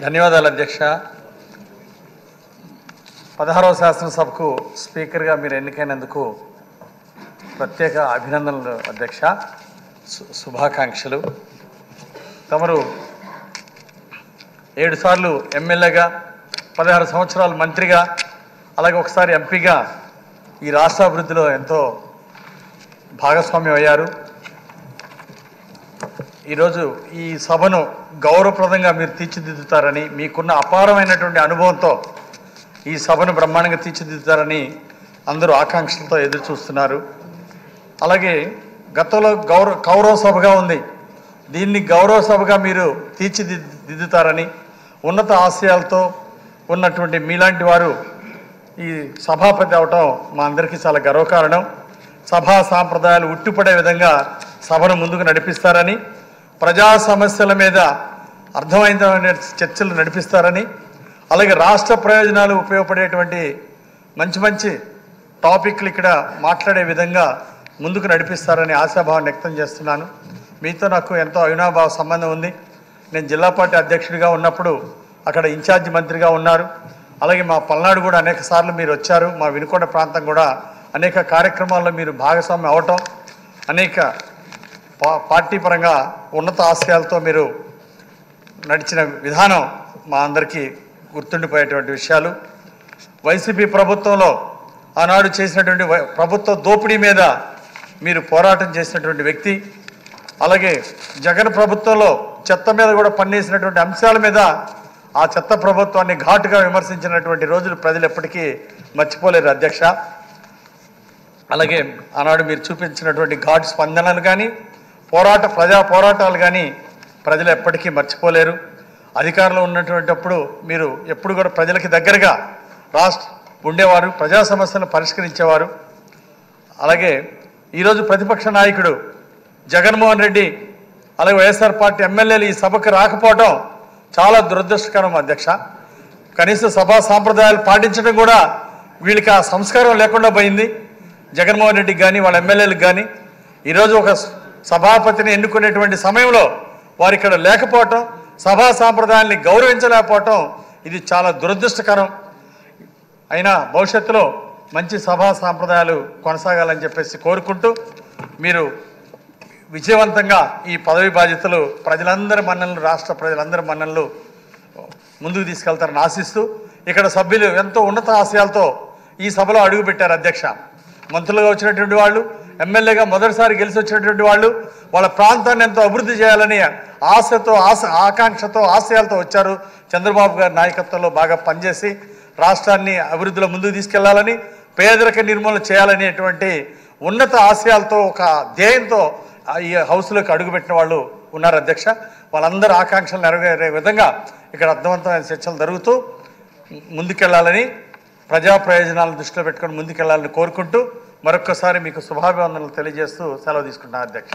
ధన్యవాదాలు అధ్యక్ష. 16వ శాసనసభకు స్పీకర్గా మీరు ఎన్నికైనందుకు ప్రత్యేక అభినందనలు అధ్యక్ష. శుభాకాంక్షలు. తమరు 7 సార్లు ఎమ్మెల్యేగా, 16 సంవత్సరాలు మంత్రిగా, అలాగే ఒకసారి ఎంపీగా ఈ రాష్ట్ర అభివృద్ధిలో ఎంతో భాగస్వామ్యం అయ్యారు. ఈరోజు ఈ సభను గౌరవప్రదంగా మీరు తీర్చిదిద్దుతారని, మీకున్న అపారమైనటువంటి అనుభవంతో ఈ సభను బ్రహ్మాండంగా తీర్చిదిద్దుతారని అందరూ ఆకాంక్షలతో ఎదురు చూస్తున్నారు. అలాగే గతంలో కౌరవ సభగా ఉంది, దీన్ని గౌరవ సభగా మీరు తీర్చిదిద్దుతారని, ఉన్నత ఆశయాలతో ఉన్నటువంటి మీలాంటి వారు ఈ సభాపతి అవటం మా అందరికీ చాలా గర్వకారణం. సభా సాంప్రదాయాలు ఉట్టిపడే విధంగా సభను ముందుకు నడిపిస్తారని, ప్రజా సమస్యల మీద అర్థమైన చర్చలు నడిపిస్తారని, అలాగే రాష్ట్ర ప్రయోజనాలు ఉపయోగపడేటువంటి మంచి మంచి టాపిక్లు ఇక్కడ మాట్లాడే విధంగా ముందుకు నడిపిస్తారని ఆశాభావం వ్యక్తం చేస్తున్నాను. మీతో నాకు ఎంతో అవినాభావ సంబంధం ఉంది. నేను జిల్లా పార్టీ అధ్యక్షుడిగా ఉన్నప్పుడు అక్కడ ఇన్ఛార్జి మంత్రిగా ఉన్నారు. అలాగే మా పల్నాడు కూడా అనేక సార్లు మీరు వచ్చారు. మా వినుకొండ ప్రాంతం కూడా అనేక కార్యక్రమాల్లో మీరు భాగస్వామ్యం అవటం, అనేక పార్టీ పరంగా ఉన్నత ఆశయాలతో మీరు నడిచిన విధానం మా అందరికీ గుర్తుండిపోయేటువంటి విషయాలు. వైసీపీ ప్రభుత్వంలో ఆనాడు చేసినటువంటి ప్రభుత్వ దోపిడీ మీద మీరు పోరాటం చేసినటువంటి వ్యక్తి. అలాగే జగన్ ప్రభుత్వంలో చెత్త మీద కూడా పన్నేసినటువంటి అంశాల మీద ఆ చెత్త ప్రభుత్వాన్ని ఘాటుగా విమర్శించినటువంటి రోజులు ప్రజలు ఎప్పటికీ మర్చిపోలేరు అధ్యక్ష. అలాగే ఆనాడు మీరు చూపించినటువంటి ఘాటు స్పందనలు కానీ, ప్రజా పోరాటాలు కానీ ప్రజలు ఎప్పటికీ మర్చిపోలేరు. అధికారంలో ఉన్నటువంటిప్పుడు మీరు ఎప్పుడు కూడా ప్రజలకి దగ్గరగా ఉండేవారు, ప్రజా సమస్యలను పరిష్కరించేవారు. అలాగే ఈరోజు ప్రతిపక్ష నాయకుడు జగన్మోహన్ రెడ్డి, అలాగే వైఎస్ఆర్ పార్టీ ఎమ్మెల్యేలు ఈ సభకు రాకపోవడం చాలా దురదృష్టకరం అధ్యక్ష. కనీస సభా సాంప్రదాయాలు పాటించడం కూడా వీళ్ళకి ఆ సంస్కారం లేకుండా పోయింది. జగన్మోహన్ రెడ్డికి కానీ వాళ్ళ ఎమ్మెల్యేలకు కానీ ఈరోజు ఒక సభాపతిని ఎన్నుకునేటువంటి సమయంలో వారు ఇక్కడ లేకపోవటం, సభా సాంప్రదాయాల్ని గౌరవించలేకపోవటం ఇది చాలా దురదృష్టకరం. అయినా భవిష్యత్తులో మంచి సభా సాంప్రదాయాలు కొనసాగాలని చెప్పేసి కోరుకుంటూ, మీరు విజయవంతంగా ఈ పదవి బాధ్యతలు ప్రజలందరి మన్ననలు, రాష్ట్ర ప్రజలందరి మన్ననలు ముందుకు తీసుకెళ్తారని ఆశిస్తూ, ఇక్కడ సభ్యులు ఎంతో ఉన్నత ఆశయాలతో ఈ సభలో అడుగుపెట్టారు అధ్యక్ష. మంత్రులుగా వచ్చినటువంటి వాళ్ళు, ఎమ్మెల్యేగా మొదటిసారి గెలిచి వచ్చినటువంటి వాళ్ళు వాళ్ళ ప్రాంతాన్ని ఎంతో అభివృద్ధి చేయాలని ఆకాంక్షతో ఆశయాలతో వచ్చారు. చంద్రబాబు గారి నాయకత్వంలో బాగా పనిచేసి రాష్ట్రాన్ని అభివృద్ధిలో ముందుకు తీసుకెళ్లాలని, పేదరిక నిర్మూలన చేయాలనేటువంటి ఉన్నత ఆశయాలతో ఒక ధ్యేయంతో ఈ హౌస్లోకి అడుగుపెట్టిన వాళ్ళు ఉన్నారు అధ్యక్ష. వాళ్ళందరూ ఆకాంక్షలు నెరవేరే విధంగా ఇక్కడ అర్థవంతమైన చర్చలు జరుగుతూ ముందుకెళ్లాలని, ప్రజా ప్రయోజనాలను దృష్టిలో పెట్టుకొని ముందుకెళ్లాలని కోరుకుంటూ మరొక్కసారి మీకు శుభాభివందనలు తెలియజేస్తూ సెలవు తీసుకుంటున్నాను అధ్యక్ష.